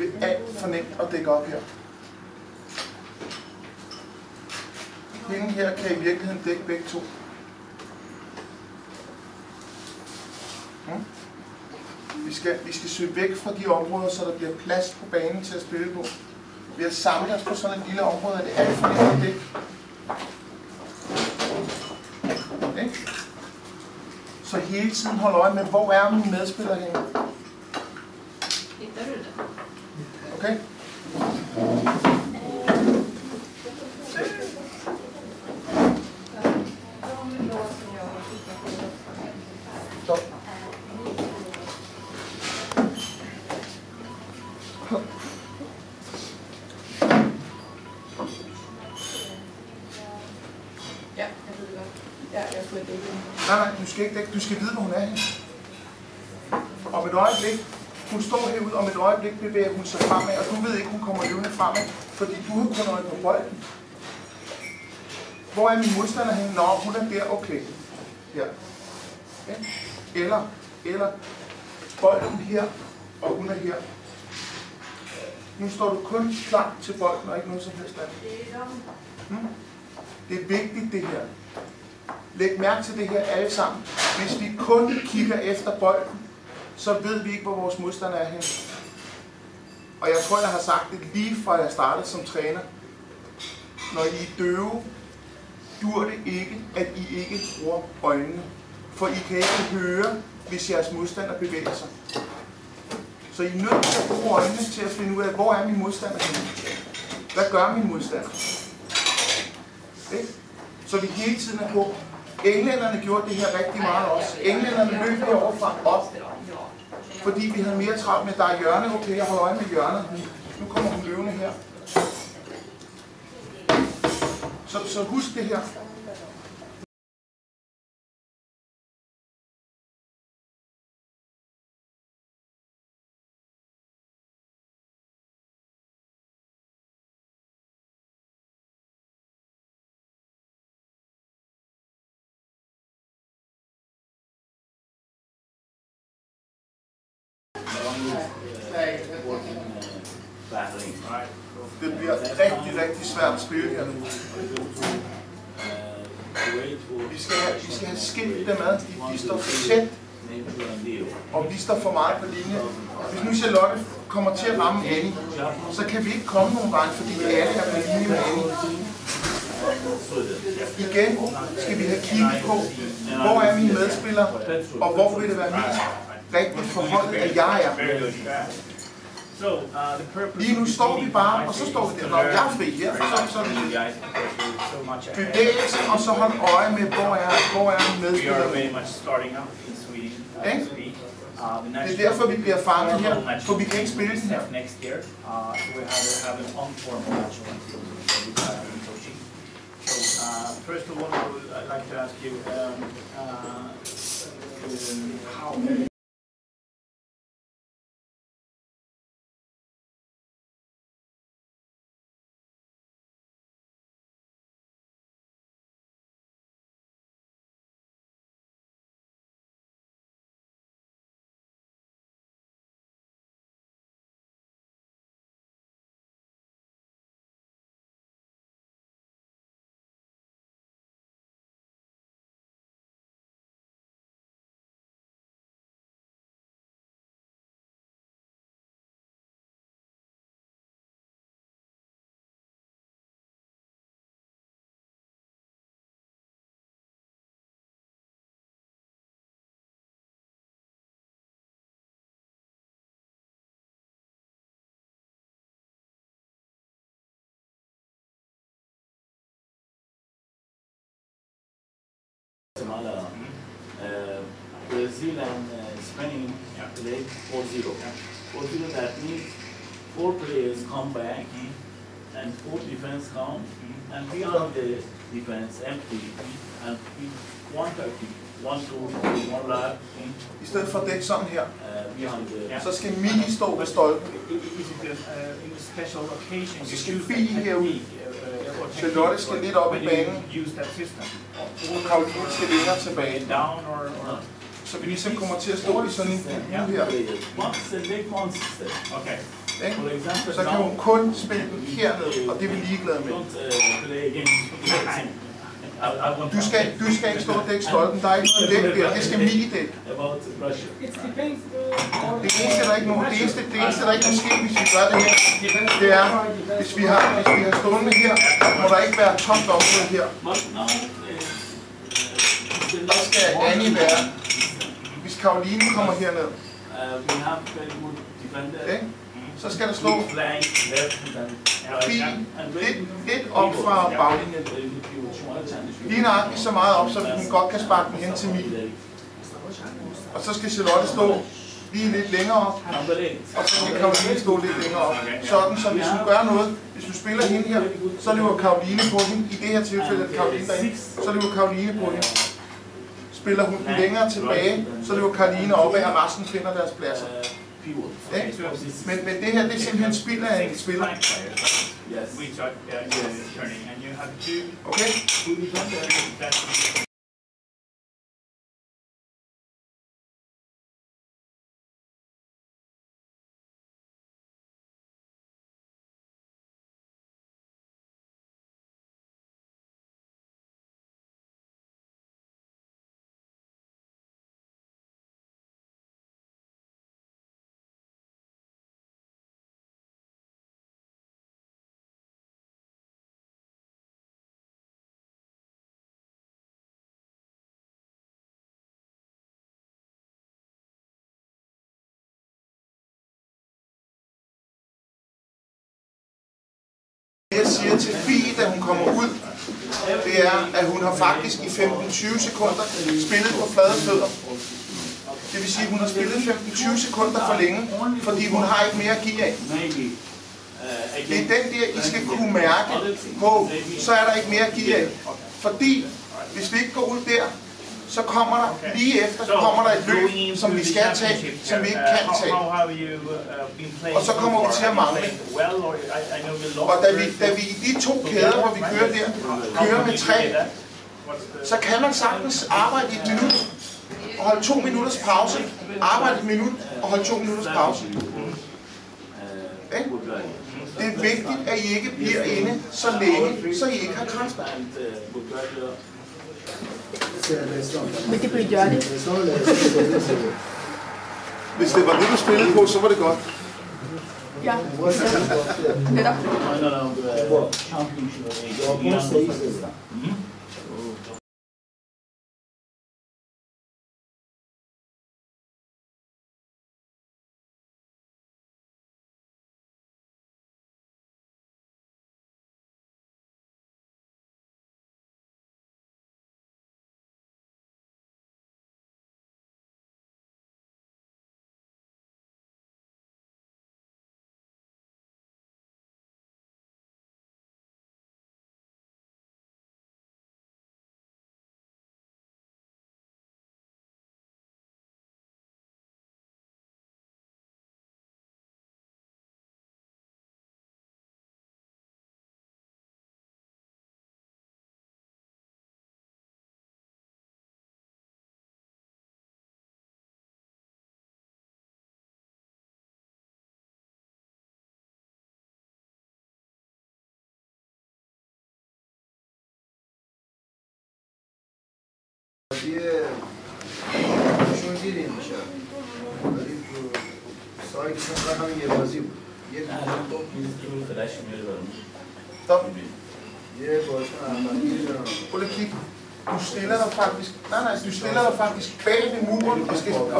det er alt for nemt at dække op her. Hende her kan i virkeligheden dække begge to. Vi skal søge væk fra de områder, så der bliver plads på banen til at spille på. Vi har samlet os på sådan et lille område, at det er alt for nemt at dække. Okay. Så hele tiden hold øje med, hvor er mine medspillere henne. Hittar du det? Okay? Stop. Ja, jeg ved det godt. Ja, jeg skulle dække hende. Nej, du skal ikke dække. Du skal vide, hvor hun er henne. Om et øjeblik, hun står herude, om et øjeblik bevæger hun sig fremad, og du ved ikke, hun kommer løbende fremad, fordi du har kun øje på bolden. Hvor er min modstander henne? Nå, hun er der, okay. Her. Okay. Eller bolden her, og hun er her. Nu står du kun klar til bolden, og ikke noget som helst andet. Det er vigtigt, det her. Læg mærke til det her alle sammen. Hvis vi kun kigger efter bolden, så ved vi ikke, hvor vores modstander er henne. Og jeg tror, jeg har sagt det lige fra jeg startede som træner. Når I er døve, dur det ikke, at I ikke bruger øjnene. For I kan ikke høre, hvis jeres modstander bevæger sig. Så I er nødt til at bruge øjnene til at finde ud af, hvor er min modstander henne. Hvad gør min modstander? Okay? Så vi hele tiden er på. Englænderne gjorde det her rigtig meget også. Englænderne løb heroverfra op, fordi vi havde mere travlt med, der er hjørne. Okay, jeg holder øje med hjørnet. Nu kommer hun løvende her. Så husk det her. Det bliver rigtig, rigtig svært at spille her nu. Vi skal have skilt dem ad. De står for tæt, og vi står for meget på linje. Hvis nu Charlotte kommer til at ramme Annie, så kan vi ikke komme nogen vej, fordi alle er på linje med Annie. Igen skal vi have kigget på, hvor er mine medspillere, og hvor vil det være mest rigtigt forholdet, at jeg er. Lige nu står vi bare, og så står vi der, når jeg er fri her, så bevægelse, og så hold øje med, hvor er mine medspillere. Det er derfor, vi bliver fanget her, for vi kan ikke spille den her. First of all, I'd like to ask you how. Brazil and Spain played 4-0. 4-0, that means 4 players come back and 4 defense come, and we are the defense empty, and we 130, 1-2, 1 lap. I stedet for at dække sådan her, så skal Mini stå ved stolpen. Og så skal Fie herude. Charlotte skal lidt op i banen. Og Karoline skal længere tilbage. Så vi ligesom kommer til at stå i sådan en bue her. What's the leg monster? Okay. Ikke? Så kan hun kun spille den hernede, og det er vi ligeglade med. Du skal ikke stå og dække stolpen, der er ikke noget dæk der, det skal mini-dæk. Det eneste, der ikke må ske, hvis vi gør det her, det er, hvis vi har stående her, må der ikke være tomt område her. Der skal Annie være, hvis Karoline kommer herned. Okay. Så skal der stå lidt op fra baglinjen. Lige nøjagtigt så meget op, så hun godt kan sparke den hen til Mie. Og så skal Charlotte stå lige lidt længere op, og så skal Karoline stå lidt længere op. Sådan, så hvis hun gør noget, hvis du spiller hende her, så løber Karoline på hende. I det her tilfælde er det Karoline derinde, så løber Karoline på hende. Spiller hun den længere tilbage, så løber Karoline opad, og resten finder deres pladser. Men det her, det er simpelthen spild af en spiller. Okay? Jeg siger til Fie, da hun kommer ud, det er, at hun har faktisk i 15-20 sekunder spillet på flade fødder. Det vil sige, at hun har spillet 15-20 sekunder for længe, fordi hun har ikke mere at give af. Det er den der, I skal kunne mærke på, så er der ikke mere at give af. Fordi, hvis vi ikke går ud der, så kommer der lige efter, så kommer der et løb, som vi skal tage, som vi ikke kan tage. Og så kommer vi til at mangle. Og da vi i de to kæder, hvor vi kører der, kører med 3, så kan man sagtens arbejde i 1 minut og holde 2 minutters pause. Arbejde 1 minut og holde 2 minutters pause. Det er vigtigt, at I ikke bliver inde så længe, så I ikke har kraft. Hvilket blev Jørgen? Hvis det var det, du spillede på, så var det godt. Ja, netop. شون دیدیم میشه ولی تو سایتشون فقط یه بازی بود یه Prøv at kigge. Du stiller dig faktisk, du stiller dig faktisk bag ved muren og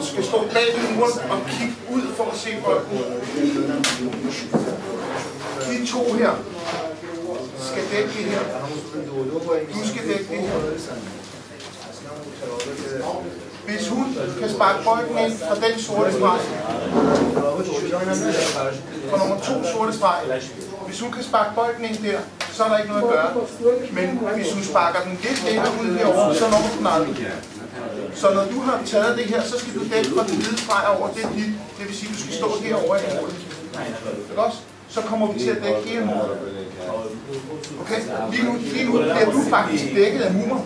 skal stå bag ved muren og kigge ud for at se bolden. De to her skal dække det her. Du skal dække det her. Hvis hun kan sparke bolden ind fra den sorte streg, fra nummer 2 sorte streg, hvis hun kan sparke bolden ind der, så er der ikke noget at gøre. Men hvis hun sparker den lidt længere ud herovre, så når hun aldrig. Så når du har taget det her, så skal du dække fra den hvide streg over, det er dit. Det vil sige, at du skal stå herovre i målet. Ikke også? Så kommer vi til at dække hele målet. Okay? Lige nu bliver du faktisk dækket af murer.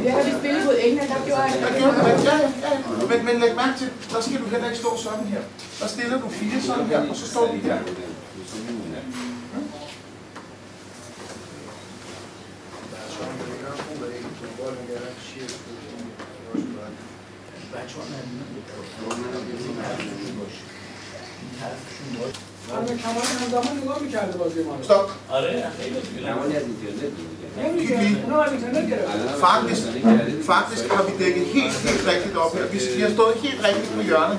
Det har vi spillet mod England, der gjorde jeg. Der gjorde du det, ja. Men læg mærke til, der skal du heller ikke stå sådan her. Der stiller du 4 sådan her, og så står de her. Stop. Faktisk har vi dækket helt rigtigt op her. Vi har stået helt rigtigt på hjørnet.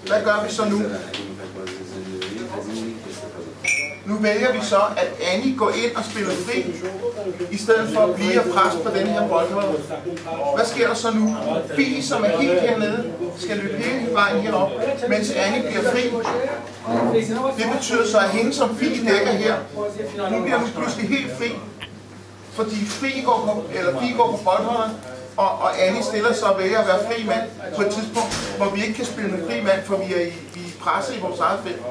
Hvad gør vi så nu? Nu vælger vi så, at Annie går ind og spiller fri, i stedet for at blive og presse på den her boldholder. Hvad sker der så nu? Fie, som er helt hernede, skal løbe hele vejen herop, mens Annie bliver fri. Det betyder så, at hende som Fie dækker her, hun bliver nu pludselig helt fri. Fordi Fie går på boldholderen, og Annie stiller sig og vælger at være fri mand på et tidspunkt, hvor vi ikke kan spille med fri mand, for vi er presset i vores eget felt.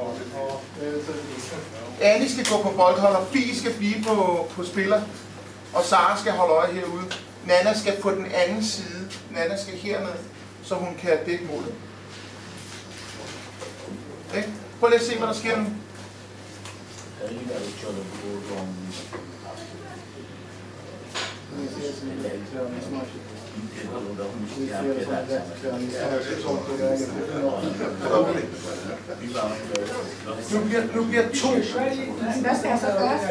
Annie skal gå på boldholder, Fie skal blive på spiller, og Sara skal holde øje herude. Nana skal på den anden side. Nana skal herned, så hun kan dække målet. Okay? Prøv lige at se, hvad der sker nu. Nu bliver 2.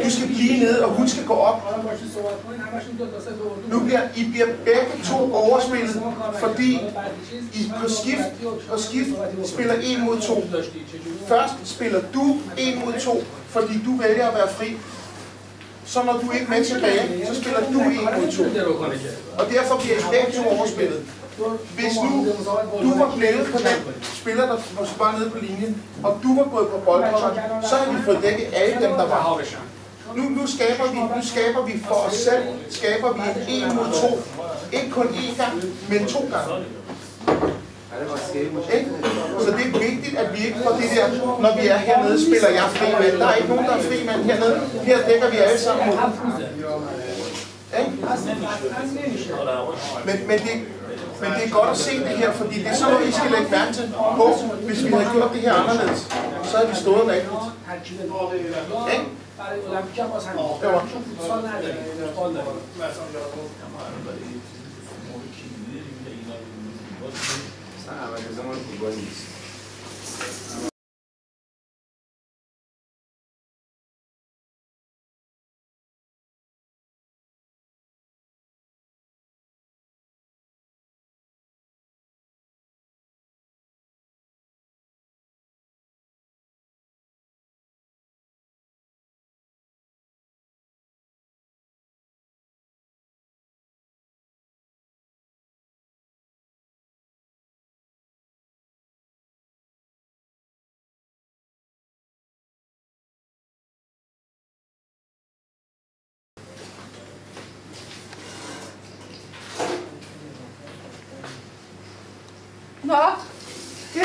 Du skal blive nede, og hun skal gå op. Nu bliver begge 2 overspillet, fordi I på skift spiller 1 mod 2. Først spiller du 1 mod 2, fordi du vælger at være fri. Så når du ikke er med tilbage, så spiller du 1 mod 2. Og derfor bliver I begge 2 overspillet. Hvis nu du var blevet på den spiller, der var nede på linjen, og du var gået på boldholderen, så har vi fået dækket alle dem, der var. Nu skaber vi for os selv, skaber vi en 1 mod 2. Ikke kun 1 gang, men 2 gange. Så det er vigtigt, at vi ikke får det der, når vi er hernede, spiller jeg fri mand. Der er ikke nogen, der er fri mand hernede. Her dækker vi alle sammen mod. Men det er godt at se det her, fordi det er sådan noget, I skal lægge mærke til på. Hvis vi havde gjort det her anderledes, så havde vi stået rigtigt. Nå, det.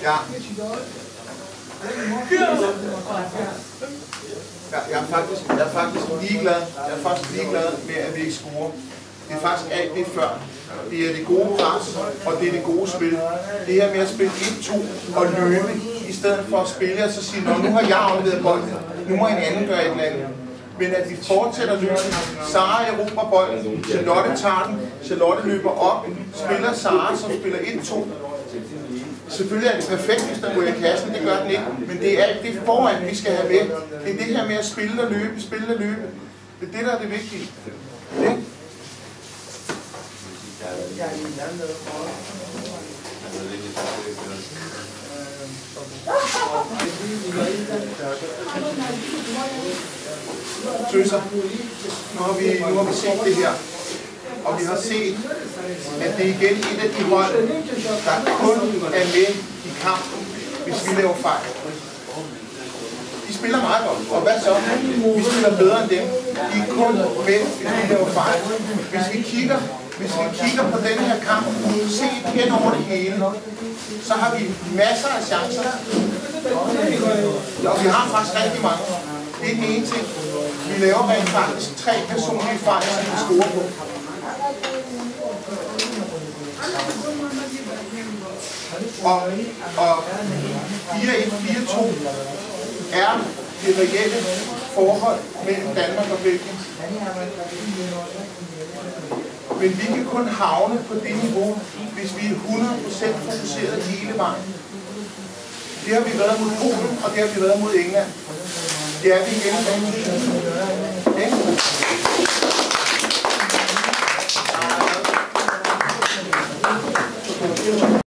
Ja. Jeg er faktisk ligeglad. Jeg er faktisk ligeglad med, at vi ikke scorer. Det er faktisk alt det før. Det er det gode pres, og det er det gode spil. Det her med at spille 1-2 og løbe, i stedet for at spille og så sige, nu har jeg afleveret bolden, nu må en anden gøre et eller andet. Men at vi fortsætter løbet. Sara erobrer bolden, Charlotte tager den, Charlotte løber op, spiller Sara, som spiller 1-2. Selvfølgelig er det perfekt, hvis der går i kassen, det gør den ikke, men det er alt det foran, vi skal have med. Det er det her med at spille og løbe, spille og løbe. Det er det, der er det vigtige. Det? Tøser, nu har vi set det her, og vi har set, at det er igen et af de hold, der kun er med i kampen, hvis vi laver fejl. De spiller meget godt, og hvad så? Vi spiller bedre end dem. De er kun med, hvis vi laver fejl. Hvis vi kigger Hvis vi kigger på denne her kamp, set hen over det hele, så har vi masser af chancer. Og vi har faktisk rigtig mange. Det er den ene ting. Vi laver rent faktisk 3 personlige fejl, som vi scorer på. Og 4-1-4-2 er det reelle forhold mellem Danmark og Belgien. Men vi kan kun havne på det niveau, hvis vi er 100% fokuseret hele vejen. Det har vi været mod Polen, og det har vi været mod England. Det er vi igen i dag.